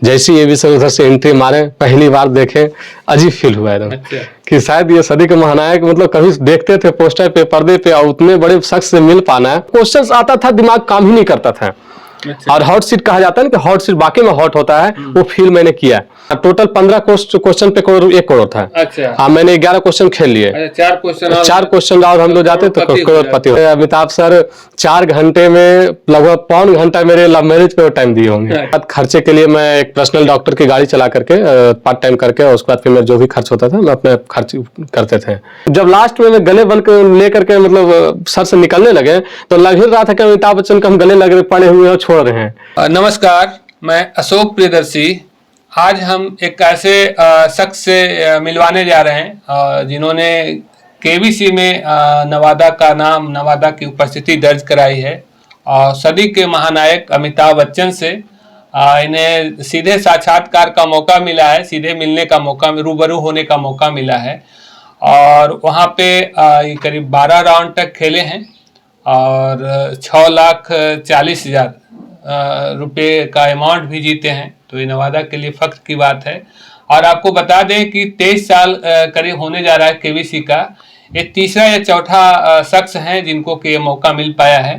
जैसे ये भी सब उधर से एंट्री मारे, पहली बार देखे, अजीब फील हुआ एकदम। अच्छा। कि शायद ये सदी के महानायक, मतलब कभी देखते थे पोस्टर पे, पर्दे पे, और उतने बड़े शख्स से मिल पाना है, क्वेश्चन आता था, दिमाग काम ही नहीं करता था। अच्छा। और हॉट सीट कहा जाता है ना कि हॉट सीट वाकई में हॉट होता है, वो फील मैंने किया। टोटल 15 क्वेश्चन पे 1 करोड़ था। अच्छा। हाँ, मैंने 11 क्वेश्चन खेल लिए। अच्छा, 4 क्वेश्चन और हम लोग जाते तो करोड़पति हो। अमिताभ सर 4 घंटे में लगभग 1.25 घंटा मेरे लव मैरिज पे टाइम दिए होंगे। खर्चे के लिए मैं एक पर्सनल डॉक्टर की गाड़ी चला करके पार्ट टाइम करके, और उसके बाद फिर मेरा जो भी खर्च होता था मैं अपने खर्च करते थे। जब लास्ट में मैं गले बन के लेकर के मतलब सर से निकलने लगे तो लग ही रहा था कि अमिताभ बच्चन को हम गले लग पड़े हुए और छोड़ रहे हैं। नमस्कार, मैं अशोक प्रियदर्शी। आज हम एक ऐसे शख्स से मिलवाने जा रहे हैं जिन्होंने केबीसी में नवादा का नाम, नवादा की उपस्थिति दर्ज कराई है। और सदी के महानायक अमिताभ बच्चन से इन्हें सीधे साक्षात्कार का मौका मिला है, सीधे मिलने का मौका, रूबरू होने का मौका मिला है। और वहाँ पे करीब 12 राउंड तक खेले हैं और 6,40,000 रुपये का अमाउंट भी जीते हैं। तो ये नवादा के लिए फख्र की बात है। और आपको बता दें कि 23 साल करीब होने जा रहा है केबीसी का। ये तीसरा या चौथा शख्स हैं जिनको कि ये मौका मिल पाया है।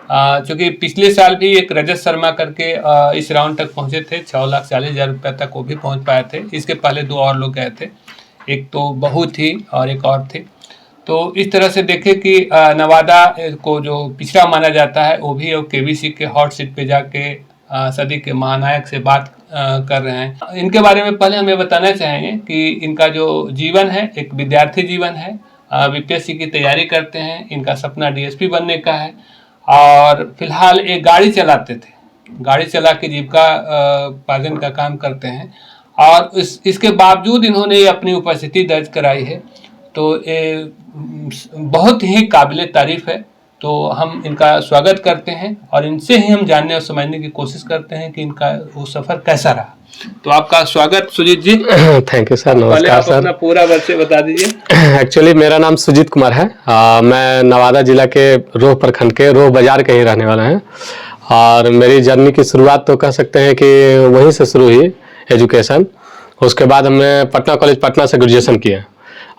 क्योंकि पिछले साल भी एक रजत शर्मा करके इस राउंड तक पहुंचे थे, 6,40,000 रुपये तक वो भी पहुंच पाए थे। इसके पहले 2 और लोग गए थे, एक तो बहू थी और एक और थी। तो इस तरह से देखें कि नवादा को जो पिछड़ा माना जाता है, वो भी केबीसी के हॉट सीट पे जाके सदी के महानायक से बात कर रहे हैं। इनके बारे में पहले हमें बताना चाहेंगे कि इनका जो जीवन है एक विद्यार्थी जीवन है। बीपीएससी की तैयारी करते हैं। इनका सपना डीएसपी बनने का है और फिलहाल एक गाड़ी चलाते थे, गाड़ी चला के जीविका पार्जन का काम करते हैं। और इसके बावजूद इन्होंने अपनी उपस्थिति दर्ज कराई है, तो ये बहुत ही काबिले तारीफ है। तो हम इनका स्वागत करते हैं और इनसे ही हम जानने और समझने की कोशिश करते हैं कि इनका वो सफर कैसा रहा। तो आपका स्वागत Sujeet ji. Thank you sir. नमस्कार आप सर। अपना पूरा परिचय बता दीजिए। एक्चुअली मेरा नाम सुजीत कुमार है। मैं नवादा जिला के रोह प्रखंड के रोह बाजार के ही रहने वाला है। और मेरी जर्नी की शुरुआत तो कह सकते हैं कि वहीं से शुरू हुई एजुकेशन। उसके बाद हमने पटना कॉलेज पटना से ग्रेजुएशन किया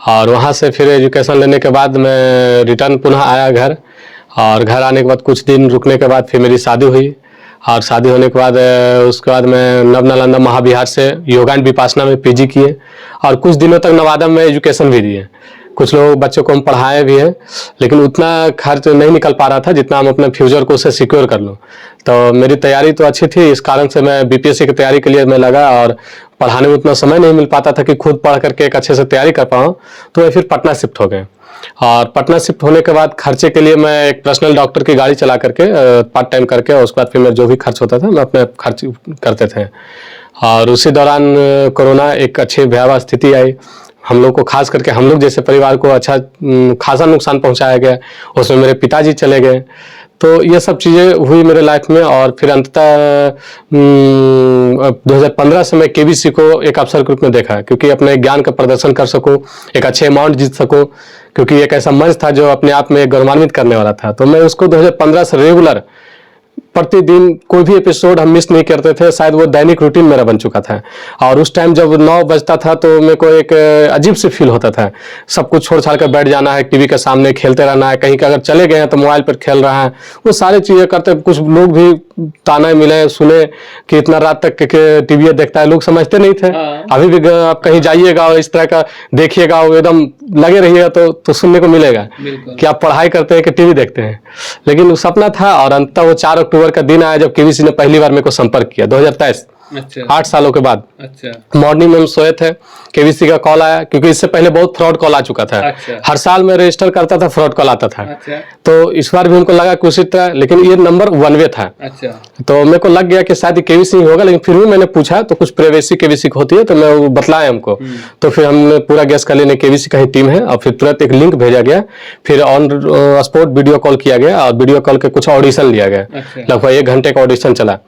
और वहाँ से फिर एजुकेशन लेने के बाद मैं रिटर्न पुनः आया घर। और घर आने के बाद कुछ दिन रुकने के बाद फिर मेरी शादी हुई। और शादी होने के बाद उसके बाद मैं नवनालंदा महाविहार से योगा एंड विपासना में पीजी किए और कुछ दिनों तक नवादा में एजुकेशन भी दिए। कुछ लोग बच्चों को हम पढ़ाए भी हैं, लेकिन उतना खर्च नहीं निकल पा रहा था जितना हम अपने फ्यूचर को उससे सिक्योर कर लूँ। तो मेरी तैयारी तो अच्छी थी, इस कारण से मैं बीपीएससी की तैयारी के लिए मैं लगा और पढ़ाने में उतना समय नहीं मिल पाता था कि खुद पढ़ करके एक अच्छे से तैयारी कर पाऊँ। तो मैं फिर पटना शिफ्ट हो गए और पटना शिफ्ट होने के बाद खर्चे के लिए मैं एक पर्सनल डॉक्टर की गाड़ी चला करके पार्ट टाइम करके, और उसके बाद फिर मेरा जो भी खर्च होता था मैं अपने खर्च करते थे। और उसी दौरान कोरोना एक अच्छी भयावह स्थिति आई। हम लोग को, खास करके हम लोग जैसे परिवार को अच्छा खासा नुकसान पहुंचाया गया। उसमें मेरे पिताजी चले गए। तो ये सब चीज़ें हुई मेरे लाइफ में। और फिर अंततः 2015 से मैं केबीसी को एक अवसर के रूप में देखा, क्योंकि अपने ज्ञान का प्रदर्शन कर सकूं, एक अच्छे अमाउंट जीत सकूं, क्योंकि एक ऐसा मंच था जो अपने आप में गौरवान्वित करने वाला था। तो मैं उसको 2015 से रेगुलर प्रतिदिन कोई भी एपिसोड हम मिस नहीं करते थे। शायद वो दैनिक रूटीन मेरा बन चुका था। और उस टाइम जब 9 बजता था तो मेरे को एक अजीब से फील होता था। सब कुछ छोड़ छाड़ कर बैठ जाना है, टीवी के सामने खेलते रहना है, कहीं का अगर चले गए हैं तो मोबाइल पर खेल रहा है, वो सारी चीज़ें करते। कुछ लोग भी ताने मिले, सुने कि इतना रात तक टीवी देखता है, लोग समझते नहीं थे। अभी भी आप कहीं जाइएगा और इस तरह का देखिएगा, वो एकदम लगे रहिएगा तो सुनने को मिलेगा कि आप पढ़ाई करते हैं कि टीवी देखते हैं। लेकिन वो सपना था। और अंततः वो 4 अक्टूबर का दिन आया जब केबीसी ने पहली बार मेरे को संपर्क किया, 2023। अच्छा। 8 सालों के बाद। अच्छा। मॉर्निंग में हम सोए थे, केबीसी का कॉल आया, क्योंकि इससे पहले बहुत फ्रॉड कॉल आ चुका था। अच्छा। हर साल मैं रजिस्टर करता था, फ्रॉड कॉल आता था। अच्छा। तो इस बार भी हमको लगा कि उसी तरह, लेकिन ये नंबर 1 वे था। अच्छा। तो मेरे को लग गया कि शायद केबीसी ही होगा, लेकिन फिर भी मैंने पूछा तो कुछ प्राइवेसी केबीसी होती है, तो मैं वो बतलाया हमको। तो फिर हमने पूरा गैस कर लेने केबीसी का ही टीम है। और फिर तुरंत एक लिंक भेजा गया, फिर ऑन स्पॉट वीडियो कॉल किया गया और वीडियो कॉल के कुछ ऑडिशन लिया गया। लगभग 1 घंटे का ऑडिशन चला।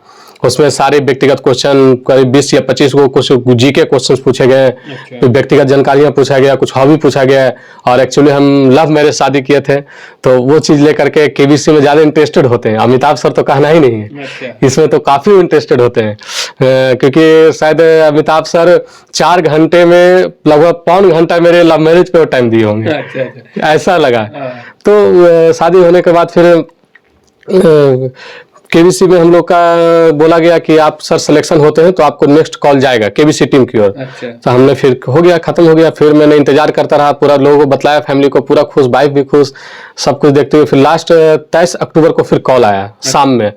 उसमें सारे व्यक्तिगत क्वेश्चन करीब 20 या 25 को कुछ जीके क्वेश्चन पूछे गए, तो व्यक्तिगत जानकारियां पूछा गया, कुछ हॉबी पूछा गया है। और एक्चुअली हम लव मैरिज शादी किए थे, तो वो चीज लेकर के केबीसी में ज्यादा इंटरेस्टेड होते हैं। अमिताभ सर तो कहना ही नहीं है, इसमें तो काफी इंटरेस्टेड होते हैं, क्योंकि शायद अमिताभ सर 4 घंटे में लगभग 1.25 घंटा मेरे लव मैरिज पे टाइम दिए होंगे, ऐसा लगा। तो शादी होने के बाद फिर केबीसी में हम लोग का बोला गया कि आप सर सिलेक्शन होते हैं तो आपको नेक्स्ट कॉल जाएगा केबीसी टीम की ओर। तो हमने फिर हो गया, खत्म हो गया। फिर मैंने इंतजार करता रहा, पूरा लोगों को बतलाया, फैमिली को पूरा खुश, वाइफ भी खुश, सब कुछ देखते हुए फिर लास्ट 23 अक्टूबर को फिर कॉल आया शाम में।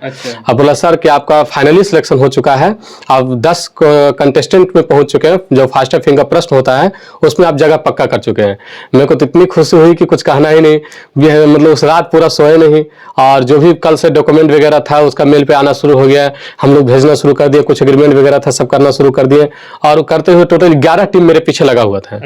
अब बोला सर कि आपका फाइनली सिलेक्शन हो चुका है, आप 10 कंटेस्टेंट में पहुंच चुके हैं, जो फास्ट फिंगर प्रश्न होता है उसमें आप जगह पक्का कर चुके हैं। मेरे को तो इतनी खुशी हुई कि कुछ कहना ही नहीं, मतलब उस रात पूरा सोए नहीं। और जो भी कल से डॉक्यूमेंट वगैरह था उसका मेल पे आना शुरू हो गया, हम लोग भेजना शुरू कर दिए, कुछ एग्रीमेंट वगैरह था सब करना शुरू कर दिए। और करते हुए टोटल 11 टीम मेरे पीछे लगा हुआ था।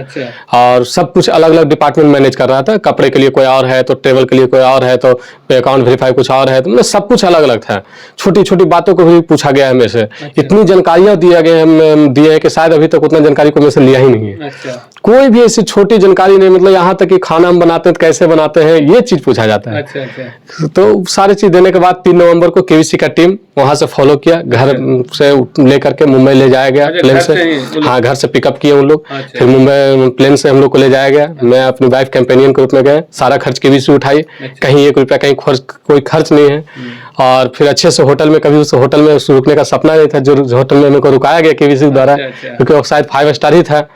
और सब कुछ अलग अलग डिपार्टमेंट मैनेज कर रहा था, कपड़े के लिए कोई और है, तो टेबल के लिए कोई और है, तो अकाउंट वेरीफाई कुछ और है, तो मतलब सब कुछ अलग अलग था। छोटी छोटी बातों को भी पूछा गया है मेरे से, इतनी जानकारियां दिए हैं कि शायद अभी तक उतना जानकारी को मेरे से लिया ही नहीं है। कोई भी ऐसी छोटी जानकारी नहीं, मतलब यहाँ तक कि खाना हम बनाते हैं तो कैसे बनाते हैं ये चीज पूछा जाता है। तो सारी चीज देने के बाद 3 नवंबर को केबीसी का टीम वहां से फॉलो किया, घर से लेकर के मुंबई ले जाया गया प्लेन से। हाँ, घर से पिकअप किए उन लोग, फिर मुंबई प्लेन से हम लोग को ले जाया गया। मैं अपनी वाइफ कैंपेनियन के रूप में गए, सारा खर्च केबीसी उठाई, कहीं 1 रुपया कहीं कोई खर्च नहीं है। और फिर अच्छे से होटल में, कभी उस होटल में रुकने का सपना नहीं था जो होटल में मेरे को रुकाया गया केबीसी द्वारा, क्योंकि वो शायद 5 स्टार ही था।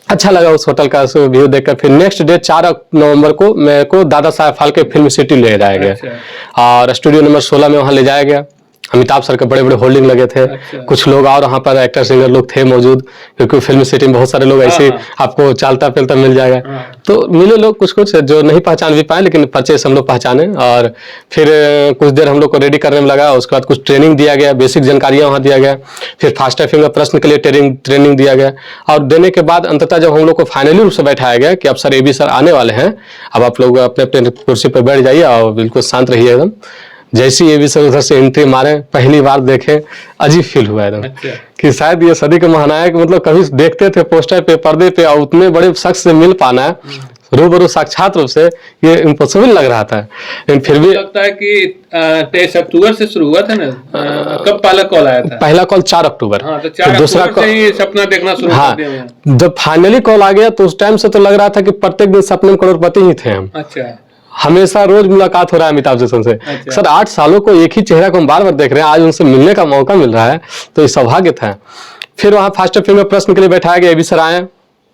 अच्छा लगा उस होटल का व्यू देखकर। फिर नेक्स्ट डे 4 नवंबर को मेरे को दादा साहब फाल्के फिल्म सिटी ले जाया गया और स्टूडियो नंबर 16 में वहां ले जाया गया। अमिताभ सर के बड़े बड़े होल्डिंग लगे थे। कुछ लोग और वहाँ पर एक्टर सिंगर लोग थे मौजूद, क्योंकि फिल्म सिटी में बहुत सारे लोग ऐसे आपको चालता फिरता मिल जाएगा। तो मिले लोग कुछ कुछ जो नहीं पहचान भी पाए, लेकिन परचेस हम लोग पहचाने। और फिर कुछ देर हम लोग को रेडी करने में लगा, उसके बाद कुछ ट्रेनिंग दिया गया, बेसिक जानकारियां वहाँ दिया गया। फिर फास्ट फिंगर प्रश्न के लिए ट्रेनिंग दिया गया। और देने के बाद अंततः जब हम लोग को फाइनली रूप से बैठाया गया कि अब सर AB सर आने वाले हैं, अब आप लोग अपने अपने कुर्सी पर बैठ जाइए और बिल्कुल शांत रहिए एकदम। जैसी AB सर उधर से एंट्री मारे, पहली बार देखे, अजीब फील हुआ एकदम कि शायद ये सदी के महानायक, मतलब कभी देखते थे पोस्टर पे, पर्दे पे, और उतने बड़े शख्स से मिल पाना रूबरू साक्षात रूप से, ये इम्पॉसिबल लग रहा था। लेकिन फिर भी लगता है कि 23 अक्टूबर से शुरू हुआ था ना, कब पहला कॉल आया था? पहला कॉल 4 अक्टूबर। हाँ, तो 4 दूसरा अक्टूबर से ही सपना देखना शुरू कर दिया। जब फाइनली कॉल आ गया तो उस टाइम से तो लग रहा था कि प्रत्येक दिन सपने में करोड़पति ही थे हम। अच्छा, हमेशा रोज मुलाकात हो रहा है अमिताभ बच्चन से। सर 8 सालों को एक ही चेहरा को हम बार बार देख रहे हैं, आज उनसे मिलने का मौका मिल रहा है, तो ये सौभाग्य था। फिर वहाँ फास्ट फिंगर प्रश्न के लिए बैठाया गया, AB सर आए,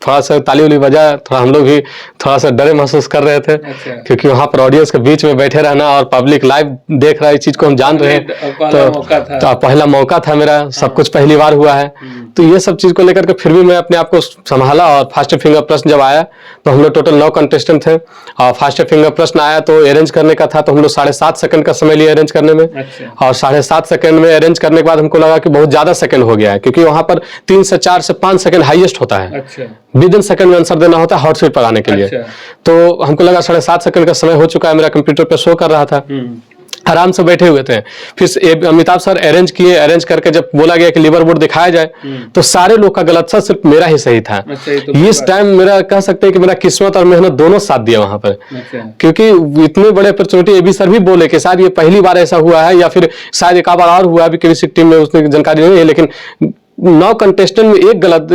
थोड़ा सा ताली उली बजा, थोड़ा हम लोग भी थोड़ा सा डरे महसूस कर रहे थे, क्योंकि वहाँ पर ऑडियंस के बीच में बैठे रहना और पब्लिक लाइव देख रहा है, इस चीज को हम जान रहे हैं। तो पहला मौका था मेरा, सब कुछ पहली बार हुआ है। तो ये सब चीज को लेकर के फिर भी मैं अपने आप को संभाला। और फास्ट फिंगर प्रश्न जब आया तो हम लोग टोटल 9 कंटेस्टेंट थे, और फास्ट फिंगर प्रश्न आया तो अरेंज करने का था, तो हम लोग 7.5 सेकंड का समय लिए अरेंज करने में। और 7.5 सेकंड में अरेंज करने के बाद हमको लगा कि बहुत ज्यादा सेकंड हो गया है, क्योंकि वहां पर 3 से 4 से 5 सेकंड हाईएस्ट होता है, विद इन सेकंड में आंसर देना होता है हॉट सीट पर आने के लिए। तो हमको लगा 7.5 सेकंड का समय हो चुका है, मेरा कंप्यूटर पे शो कर रहा था, आराम से बैठे हुए थे। फिर अमिताभ सर अरेंज किए, अरेंज करके जब बोला गया कि लिवर बोर्ड दिखाया जाए, तो सारे लोग का गलत था, सिर्फ मेरा ही सही था। इस टाइम मेरा कह सकते हैं कि मेरा किस्मत और मेहनत दोनों साथ दिया वहां पर, क्योंकि इतने बड़े अपॉर्चुनिटी AB सर भी बोले कि शायद ये पहली बार ऐसा हुआ है, या फिर शायद एक बार और हुआ है, किसी टीम में उसने जानकारी नहीं है, लेकिन 9 कंटेस्टेंट में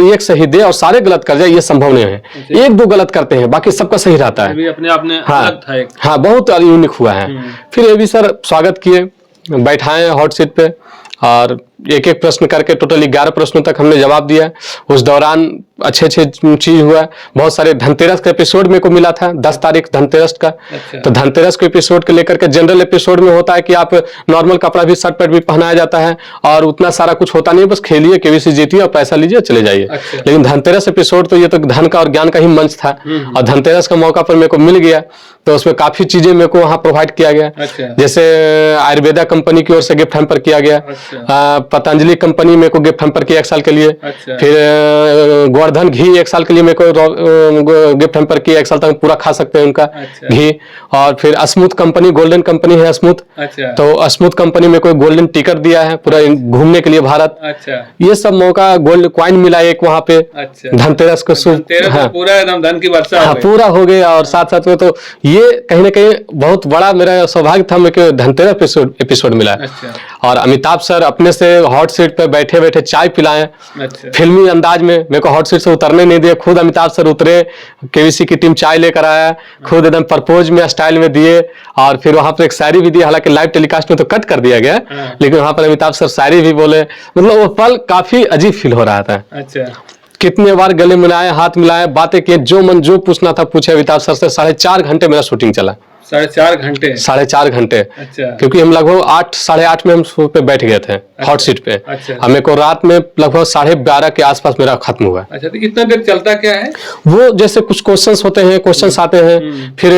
एक सही दे और सारे गलत कर जाए, ये संभव नहीं है। 1-2 गलत करते हैं, बाकी सबका सही रहता है। अपने आप में अलग था एक। हाँ, बहुत यूनिक हुआ है। फिर AB सर स्वागत किए, बैठाए हॉट सीट पे, और एक एक प्रश्न करके टोटल 11 प्रश्नों तक हमने जवाब दिया। उस दौरान अच्छे चीज हुआ, बहुत सारे धनतेरस का एपिसोड मेरे को मिला था, 10 तारीख धनतेरस का। तो धनतेरस के एपिसोड को लेकर के जनरल एपिसोड में होता है कि आप नॉर्मल कपड़ा भी, शर्ट पैंट भी पहनाया जाता है, और उतना सारा कुछ होता नहीं है, बस खेलिए, केबीसी जीतिए और पैसा लीजिए, चले जाइए। लेकिन धनतेरस एपिसोड तो ये तो धन का और ज्ञान का ही मंच था, और धनतेरस का मौका पर मेरे को मिल गया, तो उसमें काफी चीजें मेरे को वहाँ प्रोवाइड किया गया। जैसे आयुर्वेदा कंपनी की ओर से गिफ्ट हम पर किया गया, पतंजलि कंपनी मेरे को गिफ्ट हैम्पर की 1 साल के लिए। अच्छा। फिर गोवर्धन घी 1 साल के लिए मेरे को गिफ्ट हैम्पर की, 1 साल तक पूरा खा सकते हैं उनका अच्छा। घी। और फिर अस्मूथ कंपनी, गोल्डन कंपनी है अस्मूथ, अच्छा। तो अस्मूथ कंपनी मेरे को गोल्डन टिकट दिया है पूरा घूमने के लिए भारत। अच्छा। ये सब मौका, गोल्ड कॉइन मिला एक वहाँ पे। अच्छा। धनतेरस को शुभ, धनतेरस हाँ, पूरा एकदम धन की वर्षा हो हाँ गई। पूरा हो गया। और साथ साथ में तो ये कहीं ना कहीं बहुत बड़ा मेरा सौभाग्य था, मेरे को धनतेरस एपिसोड मिला है। अच्छा। और अमिताभ सर अपने से हॉट सीट पे बैठे बैठे चाय पिलाएं अच्छा। फिल्मी अंदाज में, मेरे को हॉट सीट से उतरने नहीं दिए, खुद अमिताभ सर उतरे, केबीसी की टीम चाय लेकर आया, खुद एकदम प्रपोज में स्टाइल में दिए। और फिर वहां पर एक शायरी भी दी, हालांकि लाइव टेलीकास्ट में तो कट कर दिया गया, हाँ। लेकिन वहां पर अमिताभ सर शायरी भी बोले। मतलब वो पल काफी अजीब फील हो रहा था। अच्छा। कितने बार गले मिलाए, हाथ मिलाए, बातें किए, जो मन जो पूछना था पूछे अमिताभ सर से। 4.5 घंटे मेरा शूटिंग चला। 4.5 घंटे। 4.5 घंटे। अच्छा। क्योंकि हम लगभग 8 साढ़े 8 में हम शो पे बैठ गए थे, हॉट सीट पे। अच्छा। और मेरे को रात में लगभग 12:30 के आसपास मेरा खत्म हुआ। अच्छा, तो इतना देर चलता क्या है? वो जैसे कुछ क्वेश्चंस होते हैं, क्वेश्चंस आते हैं, फिर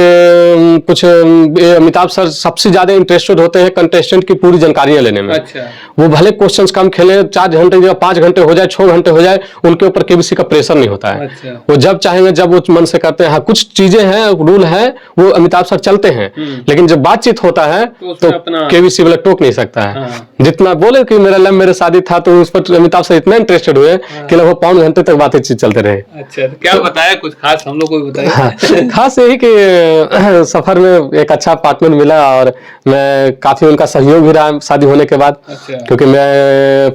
कुछ अमिताभ सर सबसे ज्यादा इंटरेस्टेड होते हैं कंटेस्टेंट की पूरी जानकारियां लेने में। अच्छा। वो भले क्वेश्चंस कम खेले, 4 घंटे की जगह 5 घंटे हो जाए, 6 घंटे हो जाए, उनके ऊपर केबीसी का प्रेशर नहीं होता है। अच्छा। वो जब चाहेंगे जब वो मन से करते हैं। हाँ, कुछ चीजें हैं, रूल है, वो अमिताभ सर चलते हैं, लेकिन जब बातचीत होता है तो तो उसमें अपना- केबीसी वाला टोक नहीं सकता है। हाँ। जितना बोले कि मेरा लव मेरे शादी था, तो उस पर अमिताभ सर इतना इंटरेस्टेड हुए कि लगभग 5 घंटे तक बातचीत चलते रहे। अच्छा, तो क्या बताया कुछ खास हम लोग को भी बताइए। हाँ, खास यही कि सफर में एक अच्छा पार्टनर मिला, और मैं काफी उनका सहयोग भी रहा शादी होने के बाद। अच्छा। क्योंकि मैं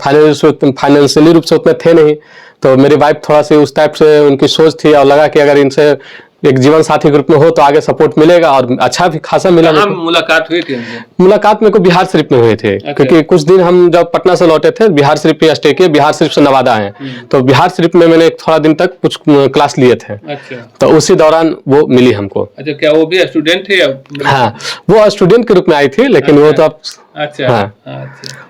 फाइनेंशियली रूप से उतने थे नहीं, तो मेरी वाइफ थोड़ा सी उस टाइप से उनकी सोच थी, और लगा कि अगर इनसे एक जीवन साथी के रूप में हो तो आगे सपोर्ट मिलेगा, और अच्छा भी खासा मिला। कहाँ मेरे को मुलाकात हुई थी उनसे? मुलाकात मेरे को बिहार शरीफ में हुए थे। क्योंकि कुछ दिन हम जब पटना से लौटे थे, बिहार शरीफ पे स्टे किए, बिहार शरीफ से नवादा है, तो बिहार शरीफ में मैंने थोड़ा दिन तक कुछ क्लास लिए थे, अच्छा। तो उसी दौरान वो मिली हमको। अच्छा, क्या वो भी स्टूडेंट थे या? हाँ, वो स्टूडेंट के रूप में आई थी, लेकिन वो तो अब अच्छा। हाँ। अच्छा,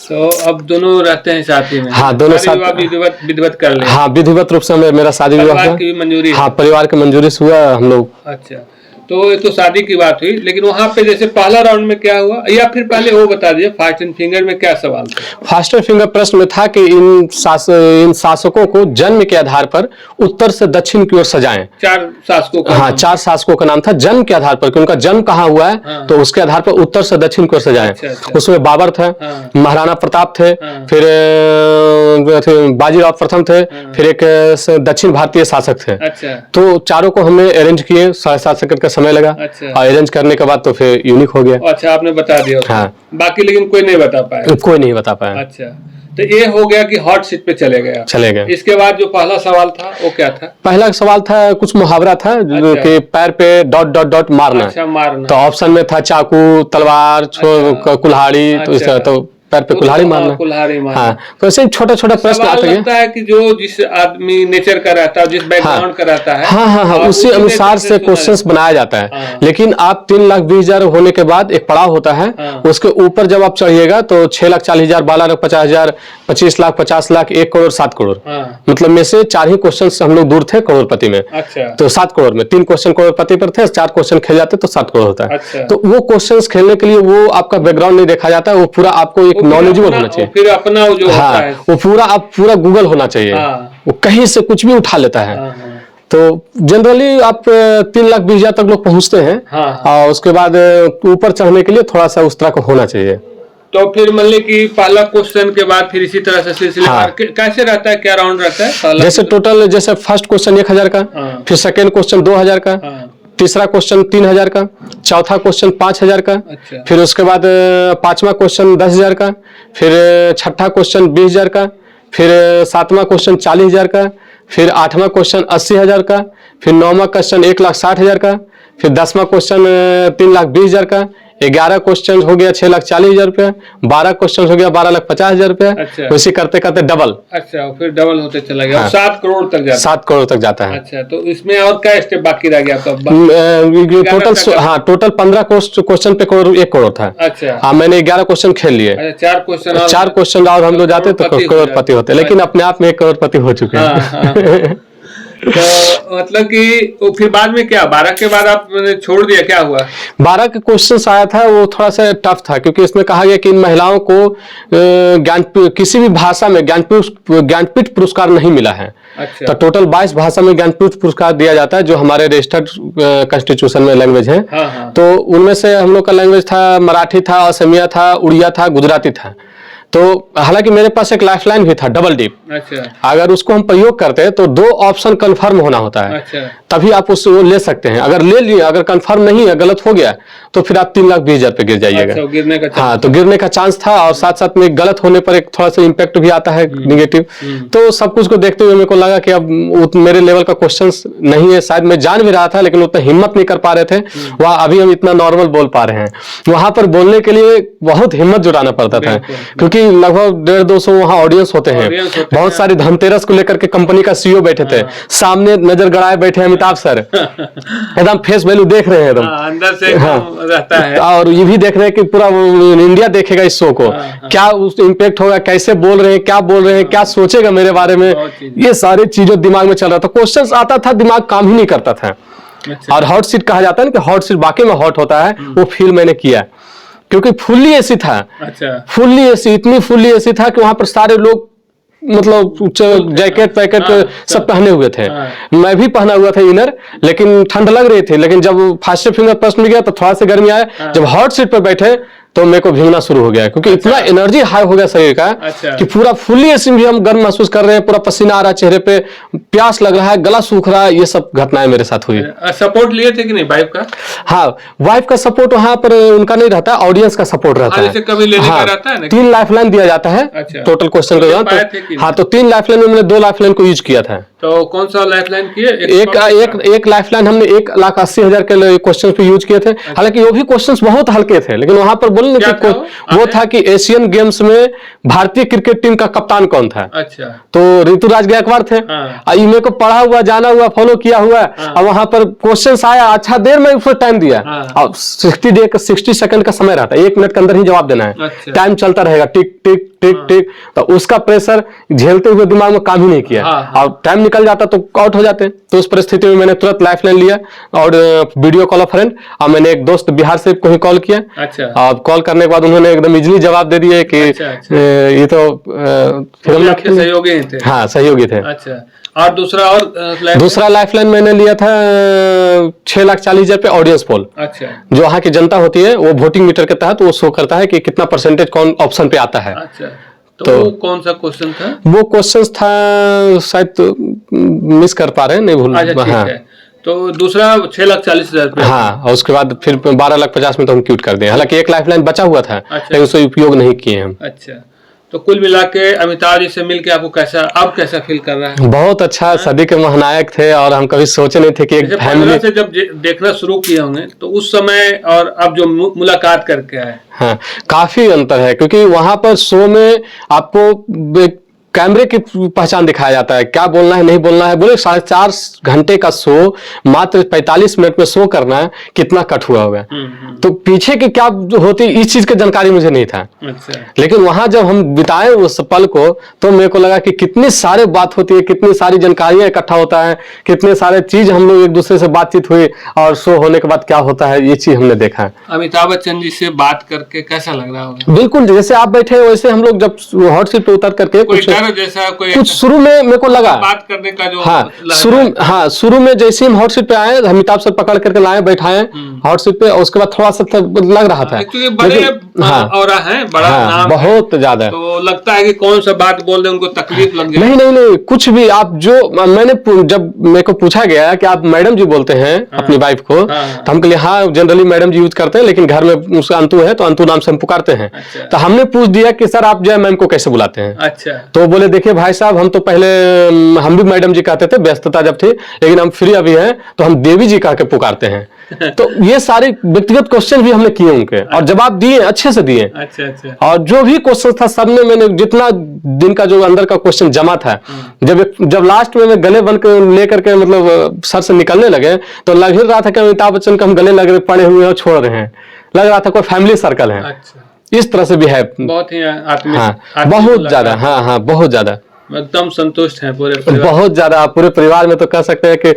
तो अब दोनों रहते हैं साथ ही में? हाँ, दोनों शादी साथ। विवाह विधिवत कर लिया? हाँ, विधिवत रूप से मेरा शादी विवाह परिवार हुआ। की भी मंजूरी है? हाँ, परिवार की मंजूरी से हुआ हम लोग। अच्छा, तो ये तो शादी की बात हुई, लेकिन वहां पे जैसे पहला राउंड में क्या हुआ, या फिर पहले वो बता दीजिए, फास्ट एंड फिंगर में क्या सवाल था? फास्ट एंड फिंगर प्रश्न में था कि इन शासकों को जन्म के आधार पर उत्तर से दक्षिण की ओर सजाएं। 4 शासकों का? हाँ, 4 शासकों का नाम था, जन्म के आधार पर कि उनका जन्म कहाँ हुआ है, हाँ। तो उसके आधार पर उत्तर से दक्षिण की ओर सजाएं। अच्छा, अच्छा। उसमें बाबर थे, हाँ। महाराणा प्रताप थे, हाँ। फिर बाजीराव प्रथम थे, फिर एक दक्षिण भारतीय शासक थे। अच्छा। तो चारों को हमने अरेंज किए, 7.5 सेकंड का समय लगा। अच्छा। और अरेंज करने के बाद तो फिर यूनिक हो गया। अच्छा, आपने बता दिया उसको। हाँ। बाकी लेकिन कोई नहीं बता पाया? कोई नहीं बता पाया। अच्छा, तो ये हो गया कि हॉट सीट पे चले गए आप। चले गए। इसके बाद जो पहला सवाल था वो क्या था? पहला सवाल था कुछ मुहावरा था, जो अच्छा। कि पैर पे डॉट डॉट डॉट मारना। अच्छा, मारना। तो ऑप्शन में था चाकू, तलवार, कुल्हाड़ी, तो अच्छा। तो पैर पे कुल्हाड़ी मारना। कुल्हाड़ी मारना। हाँ, तो ऐसे छोटा छोटा प्रश्न सवाल आता है। लगता है कि जो जिस आदमी नेचर का रहता है, जिस बैकग्राउंड का रहता है, हाँ हाँ हाँ, और उसी अनुसार से सुना क्वेश्चंस जाता बनाया जाता है। हाँ। लेकिन आप 3,20,000 होने के बाद एक पड़ाव होता है, हाँ। उसके ऊपर जब आप चढ़िएगा तो 6,40,000, 12,50,000, 25,00,000, 50,00,000, 1 करोड़, 7 करोड़, हाँ। मतलब में से 4 ही क्वेश्चन हम लोग दूर थे करोड़पति में। अच्छा। तो 7 करोड़ में 3 क्वेश्चन करोड़पति पर थे, 4 क्वेश्चन खेल जाते तो 7 करोड़ होता है। अच्छा। तो वो क्वेश्चंस खेलने के लिए वो आपका बैकग्राउंड नहीं देखा जाता है, वो पूरा आपको एक वो फिर नॉलेजेबल अपना- होना चाहिए। फिर अपना वो जो होता हाँ, है। वो पूरा गूगल होना चाहिए। हाँ। वो कहीं से कुछ भी उठा लेता है। हाँ, हाँ। तो जनरली आप 3,20,000 तक लोग पहुंचते हैं। हाँ। और उसके बाद ऊपर चढ़ने के लिए थोड़ा सा उस तरह का होना चाहिए। तो फिर मान ली कि पहला क्वेश्चन के बाद फिर इसी तरह से सिलसिलेवार हाँ। कैसे रहता है, क्या राउंड रहता है पहला? जैसे टोटल, जैसे फर्स्ट क्वेश्चन 1,000 का, हाँ। फिर सेकेंड क्वेश्चन 2,000 का, हाँ। तीसरा क्वेश्चन 3,000 का, चौथा क्वेश्चन 5,000 का, अच्छा। फिर उसके बाद 5वां क्वेश्चन 10,000 का, फिर 6ठा क्वेश्चन 20,000 का, फिर 7वां क्वेश्चन 40,000 का, फिर 8वां क्वेश्चन 80,000 का, फिर 9वां क्वेश्चन 1,60,000 का, फिर 10वां क्वेश्चन 3,20,000 का, 11 क्वेश्चन हो गया 6,40,000 रुपया, 12 क्वेश्चन हो गया 12,50,000 रुपया। अच्छा। उसी करते करते डबल अच्छा, फिर डबल होते चला गया, हाँ। 7 करोड़ तक जाता 7 करोड़ तक जाता है। है। अच्छा, तो इसमें और क्या स्टेप बाकी रह गया आपका? टोटल हाँ, टोटल 15 क्वेश्चन पे 1 करोड़ था। अच्छा। हाँ, मैंने 11 क्वेश्चन खेल लिए। अच्छा, 4 क्वेश्चन और 4 क्वेश्चन और हम लोग जाते तो करोड़पति हो करोड़पति होते, लेकिन अपने आप में 1 करोड़पति हो चुके हाँ, हैं। हाँ। तो मतलब कि वो फिर बाद में क्या 12 के बाद आपने छोड़ दिया, क्या हुआ? 12 के क्वेश्चन आया था, वो थोड़ा सा टफ था क्योंकि इसमें कहा गया कि इन महिलाओं को किसी भी भाषा में ज्ञानपीठ पुरस्कार नहीं मिला है। अच्छा। तो टोटल 22 भाषा में ज्ञानपीठ पुरस्कार दिया जाता है जो हमारे रजिस्टर्ड कॉन्स्टिट्यूशन में लैंग्वेज है। हाँ, हाँ। तो उनमें से हम लोग का लैंग्वेज था मराठी था, असमिया था, उड़िया था, गुजराती था। तो हालांकि मेरे पास एक लाइफलाइन भी था डबल डीप। अच्छा। अगर उसको हम प्रयोग करते हैं तो 2 ऑप्शन कंफर्म होना होता है। अच्छा। तभी आप उससे वो ले सकते हैं। अगर ले लिए, अगर कंफर्म नहीं है, गलत हो गया, तो फिर आप 3,20,000 पे गिर जाइएगा। अच्छा, गिरने का हाँ, तो गिरने का चांस था और साथ साथ में गलत होने पर एक थोड़ा सा इम्पैक्ट भी आता है निगेटिव। तो सब कुछ को देखते हुए मेरे को लगा कि अब मेरे लेवल का क्वेश्चन नहीं है। शायद मैं जान भी रहा था लेकिन उतना हिम्मत नहीं कर पा रहे थे। वहाँ अभी हम इतना नॉर्मल बोल पा रहे हैं, वहां पर बोलने के लिए बहुत हिम्मत जुटाना पड़ता था क्योंकि लगभग 150-200 वहाँ ऑडियंस होते हैं। बहुत सारी धनतेरस को लेकर के कंपनी का सीईओ बैठे थे, सामने नजर गड़ाए बैठे हैं अमिताभ सर, एकदम फेस वैल्यू देख रहे हैं एकदम। अंदर से रहता है और ये भी देख रहे हैं कि पूरा इंडिया देखेगा इस शो को, क्या उस इम्पैक्ट होगा, कैसे बोल रहे हैं, क्या बोल रहे हैं, क्या सोचेगा मेरे बारे में, ये सारी चीजें दिमाग में चल रहा था। क्वेश्चन आता था, दिमाग काम ही नहीं करता था। अच्छा। और हॉट सीट कहा जाता है ना कि हॉट सीट वाकई में हॉट होता है, वो फील मैंने किया क्योंकि फुल्ली एसी था। अच्छा। फुल्ली एसी, इतनी फुल्ली एसी था कि वहां पर सारे लोग मतलब जैकेट पैकेट सब पहने हुए थे। मैं भी पहना हुआ था इनर, लेकिन ठंड लग रही थी। लेकिन जब फास्ट फिंगर प्रेस में गया तो थोड़ा सा गर्मी आया। जब हॉट सीट पर बैठे तो मेरे को भीगना शुरू हो गया क्योंकि इतना एनर्जी हाई हो गया शरीर का कि पूरा फुल्ली एसी भी हम गर्म महसूस कर रहे हैं, पूरा पसीना आ रहा है चेहरे पे, प्यास लग रहा है, गला सूख रहा है। ये सब घटनाएं मेरे साथ हुई। सपोर्ट लिए थे कि नहीं वाइफ का? हाँ, वाइफ का सपोर्ट वहां पर उनका नहीं रहता, ऑडियंस का सपोर्ट रहता है। कभी लेने का रहता है ना? 3 लाइफलाइन दिया जाता है टोटल क्वेश्चन के दौरान। हाँ, तो 3 लाइफलाइन में मैंने 2 लाइफलाइन को यूज किया था। तो कौन सा लाइफलाइन किए? एक लाइफलाइन हमने 1,80,000 के क्वेश्चन पे यूज किए थे। हालांकि वो भी क्वेश्चंस बहुत हल्के थे, लेकिन वहां पर बोलने की वो था कि एशियन गेम्स में भारतीय क्रिकेट टीम का कप्तान कौन था। अच्छा। तो ऋतुराज गायकवाड़ थे। मेरे को पढ़ा हुआ, जाना हुआ, फॉलो किया हुआ। और वहां पर क्वेश्चन आया, अच्छा देर में उसको टाइम दिया और 60 सेकंड का समय रहता है, 1 मिनट के अंदर ही जवाब देना है। टाइम चलता रहेगा, टिक टिक टिक टिक। तो उसका प्रेशर झेलते हुए दिमाग में काम ही नहीं किया और टाइम निकल जाता तो आउट हो जाते। तो उस परिस्थिति में मैंने तुरंत लाइफलाइन लिया और वीडियो कॉल फ्रेंड, और मैंने एक दोस्त बिहार से को ही कॉल किया। अच्छा। और कॉल करने के बाद उन्होंने एकदम इजीली जवाब दे दिए कि ये तो फिल्म के सहयोगी थे। हाँ, सहयोगी थे। अच्छा। और दूसरा लाइफलाइन मैंने लिया था 6,40,000 पे ऑडियंस पोल। अच्छा। जो वहाँ की जनता होती है वो वोटिंग मीटर के तहत वो शो करता है कि कितना परसेंटेज कौन ऑप्शन पे आता है। अच्छा। तो वो कौन सा क्वेश्चन था? वो क्वेश्चन था, शायद मिस कर पा रहे हैं, नहीं भूल। हाँ। तो दूसरा 6,40,000। हाँ, और उसके बाद फिर 12,50,000 में तो हम क्यूट कर दिए। हालांकि एक लाइफलाइन बचा हुआ था। अच्छा। लेकिन उसका उपयोग नहीं किए हम। अच्छा। तो कुल मिला के अमिताभ जी से मिलके आपको कैसा फील कर रहा है? बहुत अच्छा। सदी के महानायक थे और हम कभी सोचे नहीं थे कि एक फैमिली से जब देखना शुरू किए होंगे तो उस समय और अब जो मुलाकात करके आए, हाँ, काफी अंतर है क्योंकि वहां पर शो में आपको कैमरे की पहचान दिखाया जाता है, क्या बोलना है, नहीं बोलना है। बोले 4.5 घंटे का शो मात्र 45 मिनट में शो करना है, कितना कट हुआ होगा। तो पीछे की क्या होती, इस चीज की जानकारी मुझे नहीं था। अच्छा। लेकिन वहां जब हम बिताए उस पल को तो मेरे को लगा कि कितनी सारे बात होती है, कितनी सारी जानकारियां इकट्ठा होता है, कितने सारे चीज हम लोग एक दूसरे से बातचीत हुई और शो होने के बाद क्या होता है, ये चीज हमने देखा है। अमिताभ बच्चन जी से बात करके कैसा लग रहा होगा? बिल्कुल, जैसे आप बैठे वैसे हम लोग जब हॉट सीट पे उतर करके जैसा कुछ शुरू में मेरे को लगा बात करने का जो शुरू में जैसे हम हॉट सीट पे आए, अमिताभ सर पकड़ करके लाए, बैठाए हॉट सीट पे, और उसके बाद थोड़ा सा लग रहा था बड़ा है, बड़ा नाम बहुत ज्यादा, तो लगता है कि कौन सा बात बोल रहे उनको तकलीफ लग जाए। नहीं, कुछ भी आप जो मैंने जब मेरे को पूछा गया कि आप मैडम जी बोलते हैं अपनी वाइफ को, तो हम कहे हाँ जनरली मैडम जी यूज करते हैं, लेकिन घर में उसका अंतु है तो अंतु नाम से हम पुकारते हैं। तो हमने पूछ दिया कि सर आप जय मैम को कैसे बुलाते हैं? अच्छा। तो बोले देखिए भाई साहब, हम तो पहले हम भी मैडम जी कहते थे, व्यस्तता जब थी, लेकिन हम फ्री अभी हैं तो हम देवी जी कह के पुकारते हैं। तो ये सारे व्यक्तिगत क्वेश्चन भी हमने किए उनके, और जवाब दिए, अच्छे से दिए। अच्छा। और जो भी क्वेश्चन था सबने, मैंने जितना दिन का जो अंदर का क्वेश्चन जमा था, जब लास्ट में मैं गले बन के लेकर के मतलब सर से निकलने लगे तो लग ही रहा था कि अमिताभ बच्चन को हम गले लग रहे, पड़े हुए और छोड़ रहे हैं, लग रहा था कोई फैमिली सर्कल है। अच्छा। इस तरह से भी है, बहुत ही हाँ, बहुत ज्यादा, हाँ, बहुत ज्यादा। एकदम संतुष्ट हैं पूरे परिवार? बहुत ज्यादा, पूरे परिवार में तो कह सकते हैं कि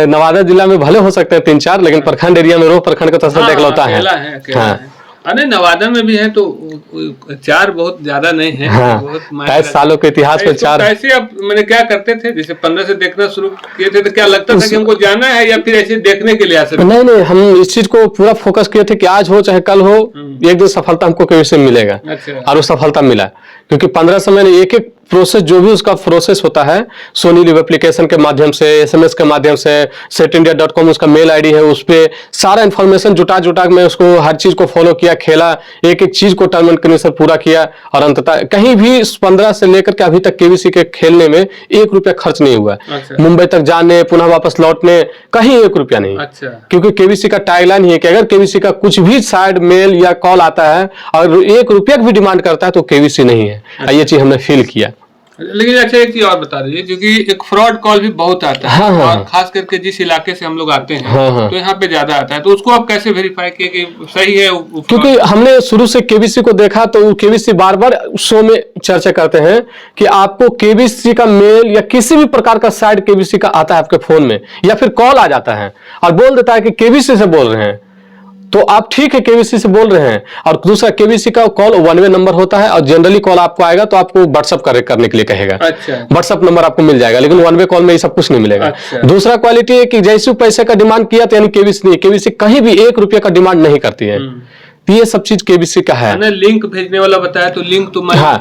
नवादा जिला में भले हो सकते हैं 3-4, लेकिन प्रखंड एरिया में रोह प्रखंड का तो सबसे एकलौता है। अकेला हाँ। है। अरे नवादा में भी है तो 4 बहुत ज्यादा नहीं है। हाँ, बहुत 23 सालों के इतिहास में 4। कैसे अब मैंने क्या करते थे, जैसे 15 से देखना शुरू किए थे तो क्या लगता था कि हमको जाना है या फिर ऐसे देखने के लिए आ सकते? नहीं, हम इस चीज को पूरा फोकस किए थे कि आज हो चाहे कल हो, एक दिन सफलता हमको कहीं से मिलेगा। अच्छा। और वो सफलता मिला, क्योंकि 15 समय में एक प्रोसेस, जो भी उसका प्रोसेस होता है, सोनी लिव एप्लीकेशन के माध्यम से, SMS के माध्यम से, setindia.com उसका मेल आईडी है, उस पर सारा इन्फॉर्मेशन जुटा के मैं उसको हर चीज को फॉलो किया, खेला, एक चीज को टर्म एंड कंडीशन पूरा किया, और अंततः कहीं भी 15 से लेकर के अभी तक केबीसी के खेलने में 1 रुपया खर्च नहीं हुआ। अच्छा। मुंबई तक जाने, पुनः वापस लौटने, कहीं 1 रुपया नहीं। अच्छा। क्योंकि केबीसी का टैगलाइन ही है कि अगर केबीसी का कुछ भी साइड मेल या कॉल आता है और 1 रुपया भी डिमांड करता है तो केबीसी नहीं है। ये चीज हमने फील किया। लेकिन अच्छा एक चीज और बता दीजिए, क्योंकि एक फ्रॉड कॉल भी बहुत आता है। हाँ। और खास करके जिस इलाके से हम लोग आते हैं, हाँ। तो यहाँ पे ज्यादा आता है, तो उसको आप कैसे वेरीफाई किए कि सही है? क्योंकि हमने शुरू से केबीसी को देखा, तो केबीसी बार बार शो में चर्चा करते हैं कि आपको केबीसी का मेल या किसी भी प्रकार का साइड केबीसी का आता है आपके फोन में, या फिर कॉल आ जाता है और बोल देता है कि केबीसी से बोल रहे हैं, तो आप ठीक है केबीसी से बोल रहे हैं। और दूसरा, केबीसी का कॉल 1 वे नंबर होता है, और जनरली कॉल आपको आएगा तो आपको व्हाट्सअप करने के लिए कहेगा। अच्छा। व्हाट्सअप नंबर आपको मिल जाएगा, लेकिन 1 वे कॉल में ये सब कुछ नहीं मिलेगा। अच्छा। दूसरा क्वालिटी है कि जैसे पैसे का डिमांड किया तो यानी केबीसी नहीं, केबीसी कहीं भी 1 रुपया का डिमांड नहीं करती है। ये सब चीज केबीसी का है। मैंने लिंक भेजने वाला बताया, तो लिंक तो मैं हाँ।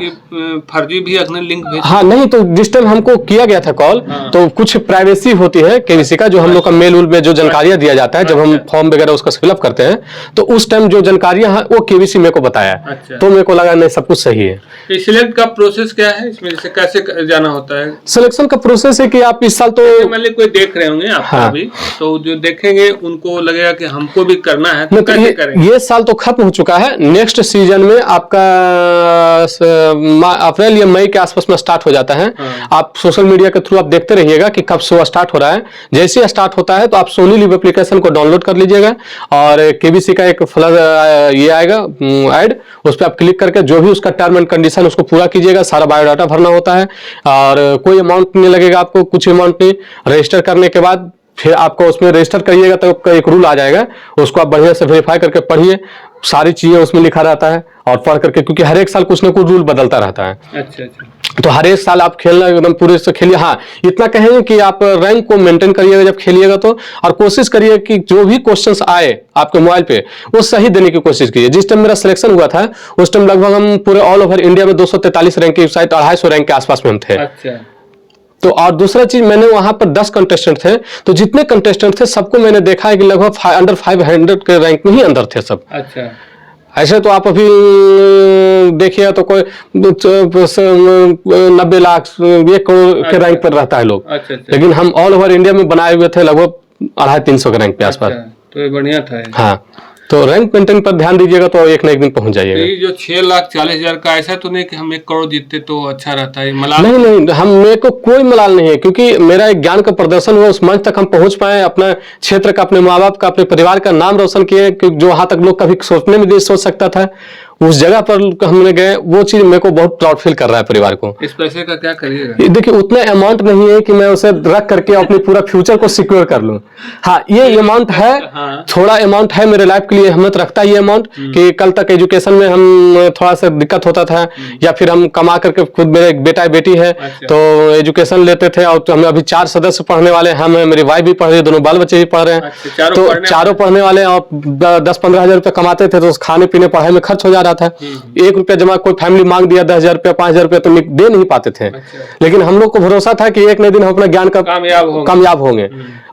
फर्जी भी अपने लिंक भेज। हाँ, नहीं तो जिस टाइम हमको किया गया था कॉल, तो कुछ प्राइवेसी होती है केबीसी का, जो हम लोग का मेल उल में जो जानकारियां दिया जाता है, जब हम फॉर्म वगैरह उसका फिलअप करते हैं, तो उस टाइम जो जानकारियां हैं वो केबीसी मेरे को बताया। अच्छा। तो मेरे को लगा नहीं, सब कुछ सही है। सिलेक्ट का प्रोसेस क्या है इसमें, जैसे कैसे जाना होता है? सिलेक्शन का प्रोसेस है कि आप इस साल तो मान लीजिए कोई देख रहे होंगे आपका हाँ। अभी, तो जो देखेंगे उनको लगेगा कि हमको भी करना है, तो नहीं, तो कैसे करेंगे? ये साल तो खत्म हो चुका है। नेक्स्ट सीजन में आपका अप्रैल या मई के आसपास में स्टार्ट हो जाता है। हाँ। आप सोशल मीडिया के थ्रू आप देखते रहिएगा कि कब शो स्टार्ट हो रहा है। जैसे ही स्टार्ट होता है तो आप सोनी लिव एप्लीकेशन को डाउनलोड कर लीजिएगा, और केबीसी का एक फ्लैश ये आएगा ऐड, उस पर आप क्लिक करके जो भी उसका टर्म एंड कंडीशन उसको पूरा कीजिएगा। सारा बायोडाटा भरना होता है, और कोई अमाउंट नहीं लगेगा आपको, कुछ अमाउंट नहीं। रजिस्टर करने के बाद फिर आपको उसमें रजिस्टर करिएगा तो एक रूल आ जाएगा, उसको आप बढ़िया से वेरीफाई करके पढ़िए। सारी चीजें उसमें लिखा रहता है, और पढ़ करके, क्योंकि हर एक साल कुछ ना कुछ रूल बदलता रहता है। अच्छा। तो हर एक साल आप खेलना एकदम पूरे से खेलिए। हाँ, इतना कहेंगे कि आप रैंक को मेंटेन करिएगा जब खेलिएगा तो, और कोशिश करिए कि जो भी क्वेश्चंस आए आपके मोबाइल पे वो सही देने की कोशिश कीजिए। जिस टाइम मेरा सिलेक्शन हुआ था उस टाइम लगभग हम पूरे ऑल ओवर इंडिया में 243 रैंक की साइड 250 रैंक के आसपास में हम थे। अच्छा। तो और दूसरा चीज, मैंने वहां पर 10 कंटेस्टेंट थे, तो जितने कंटेस्टेंट थे सबको मैंने देखा है कि लगभग अंडर 500 के रैंक में ही अंदर थे सब। अच्छा। ऐसे तो आप अभी देखिए तो कोई 90 लाख 1 करोड़ के रैंक पर रहता है लोग। अच्छा। लेकिन हम ऑल ओवर इंडिया में बनाए हुए थे लगभग 250-300 के रैंक के आसपास। तो ये बढ़िया था ये। हाँ, तो रैंक मेंटेन पर ध्यान दीजिएगा तो एक न एक दिन पहुंच तो जाइएगा। ये जो 6,40,000 का, ऐसा तो नहीं कि हम 1 करोड़ जीतते तो अच्छा रहता है? मलाल नहीं, हम मेरे को कोई मलाल नहीं है, क्योंकि मेरा एक ज्ञान का प्रदर्शन हुआ, उस मंच तक हम पहुंच पाए, अपना क्षेत्र का, अपने माँ बाप का, अपने परिवार का नाम रोशन किए, जो वहां तक लोग कभी सोचने में नहीं सोच सकता था, उस जगह पर हमने गए। वो चीज मेरे को बहुत प्राउड फील कर रहा है परिवार को। इस पैसे का क्या करिएगा? देखिए, उतना अमाउंट नहीं है कि मैं उसे रख करके अपने पूरा फ्यूचर को सिक्योर कर लूं। हाँ, ये अमाउंट है। हाँ। थोड़ा अमाउंट है मेरे लाइफ के लिए अहमियत रखता है ये अमाउंट, कि कल तक एजुकेशन में हम थोड़ा सा दिक्कत होता था, या फिर हम कमा करके, खुद मेरे एक बेटा बेटी है। अच्छा। तो एजुकेशन लेते थे, और तो हम अभी 4 सदस्य पढ़ने वाले हैं, हम मेरी वाइफ भी पढ़ रही है, दोनों बाल बच्चे भी पढ़ रहे हैं। अच्छा, तो चारों पढ़ने वाले हैं, और 10-15 हजार रुपये कमाते थे, तो खाने पीने पढ़ाई में खर्च हो जा रहा था। 1 रुपया जमा कोई फैमिली मांग दिया 10,000 रुपया 5,000 रुपया तो दे नहीं पाते थे। अच्छा। लेकिन हम लोग को भरोसा था कि एक न दिन हम अपना ज्ञान का कामयाब होंगे।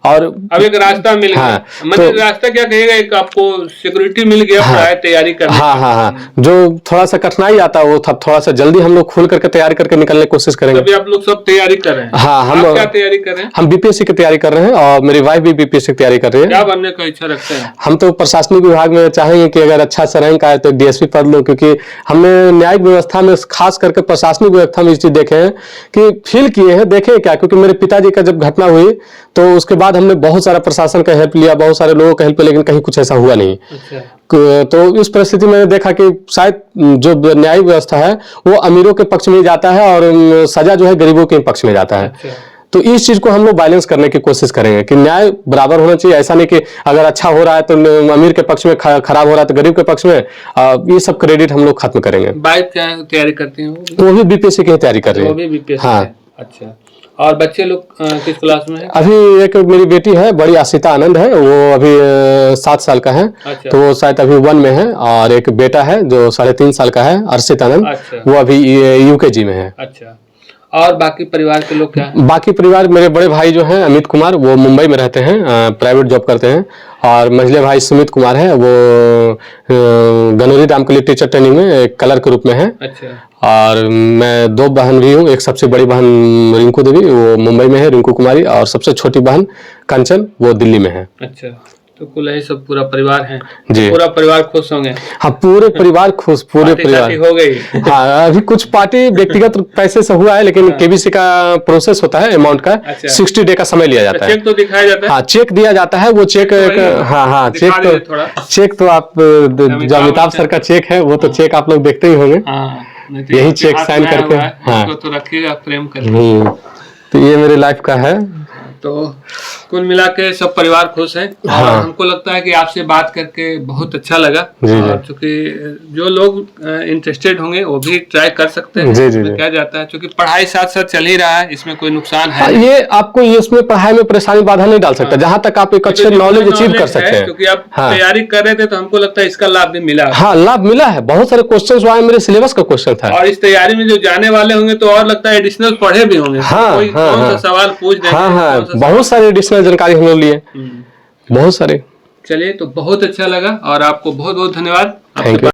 और अब एक रास्ता मिल गया। हाँ, मतलब रास्ता क्या कहेगा, एक आपको सिक्योरिटी मिल गया, हाँ, तैयारी करने। हाँ, जो थोड़ा सा कठिनाई आता है वो थोड़ा सा जल्दी हम लोग खुल करके तैयारी करके निकलने की कोशिश करेंगे। अभी आप लोग सब तैयारी कर रहे हैं? हाँ, हम क्या तैयारी कर रहे हैं? हम बीपीएससी की तैयारी कर रहे हैं, और मेरी वाइफ भी बीपीएससी की तैयारी कर रही है। क्या बनने का इच्छा रखते हैं? हम तो प्रशासनिक विभाग में चाहेंगे कि अगर अच्छा सा रैंक आए तो डीएसपी पद लो, क्योंकि हमने न्यायिक व्यवस्था में, खास करके प्रशासनिक व्यवस्था में इस चीज देखे हैं कि फील किए हैं। देखे क्या, क्योंकि मेरे पिताजी का जब घटना हुई तो उसके बाद हमने बहुत सारा प्रशासन का हेल्प लिया, बहुत सारे लोगों का हेल्प लिया, लेकिन कहीं कुछ ऐसा हुआ नहीं। अच्छा। तो इस परिस्थिति में देखा कि शायद जो न्यायिक व्यवस्था है वो अमीरों के पक्ष में जाता है और सजा जो है गरीबों के पक्ष में जाता है। अच्छा। तो इस चीज को हम लोग बैलेंस करने की कोशिश करेंगे कि न्याय बराबर होना चाहिए। ऐसा नहीं कि अगर अच्छा हो रहा है तो अमीर के पक्ष में, खराब हो रहा है तो गरीब के पक्ष में। ये सब क्रेडिट हम लोग खत्म करेंगे। वाइफ क्या तैयारी करती हैं? वो भी बीपीएससी की तैयारी कर रही वो भी है। बीपीएससी हाँ। है। अच्छा। और बच्चे लोग किस क्लास में हैं? अभी एक मेरी बेटी है, बड़ी आशिता आनंद है, वो अभी 7 साल का है। अच्छा। तो वो शायद अभी 1 में है। और एक बेटा है जो 3.5 साल का है, अर्षित आनंद। अच्छा। वो अभी यूकेजी में है। अच्छा। और बाकी परिवार के लोग क्या हैं? बाकी परिवार, मेरे बड़े भाई जो हैं अमित कुमार, वो मुंबई में रहते हैं, प्राइवेट जॉब करते हैं। और मझले भाई सुमित कुमार है, वो गनौरी रामकली टीचर ट्रेनिंग में एक कलर के रूप में है। अच्छा। और मैं 2 बहन भी हूँ। एक सबसे बड़ी बहन रिंकू देवी, वो मुंबई में है, रिंकू कुमारी। और सबसे छोटी बहन कंचन, वो दिल्ली में है। अच्छा। तो कुल यही सब पूरा परिवार है जी। पूरा परिवार खुश होंगे? हाँ, पूरे परिवार खुश, पूरे पार्टी परिवार शार्टी हो गई? हाँ, अभी कुछ पार्टी व्यक्तिगत पैसे से हुआ है, लेकिन केबीसी का प्रोसेस होता है अमाउंट का। अच्छा। 60 डे का समय लिया जाता है। चेक तो दिखाया जाता है? हाँ, चेक दिया जाता है। वो चेक हाँ, चेक तो आप जो अमिताभ सर का चेक है, वो तो चेक आप लोग देखते ही होंगे। हाँ, नहीं तो यही आपके चेक हाथ साइन में आया करके। हुआ है, हाँ। इसको तो रखिएगा प्रेम करके। तो ये मेरे लाइफ का है। तो कुल मिला के सब परिवार खुश है। और हाँ। हमको लगता है कि आपसे बात करके बहुत अच्छा लगा। जी, जी। और चूंकि जो लोग इंटरेस्टेड होंगे वो भी ट्राई कर सकते हैं। जी, जी, इसमें जी। क्या जाता है, क्योंकि पढ़ाई साथ साथ चल ही रहा है, इसमें कोई नुकसान है हाँ, नहीं। ये आपको इसमें पढ़ाई में परेशानी बाधा नहीं डाल सकता। जहां तक आप एक अच्छे क्योंकि नॉलेज जितना अचीव कर knowledge सकते है, हैं। क्योंकि आप हाँ। तैयारी कर रहे थे तो हमको लगता है इसका लाभ भी मिला। हाँ, लाभ मिला है। बहुत सारे क्वेश्चन आए, मेरे सिलेबस का क्वेश्चन था। और इस तैयारी में जो जाने वाले होंगे तो और लगता है एडिशनल पढ़े भी होंगे। हाँ, कोई हाँ, कौन सा हाँ। सवाल पूछ देंगे, हाँ, हाँ, कौन सा बहुत सारे एडिशनल जानकारी हम लोग लिए, सवाल। बहुत सारे। चलिए, तो बहुत अच्छा लगा और आपको बहुत बहुत धन्यवाद। Thank you.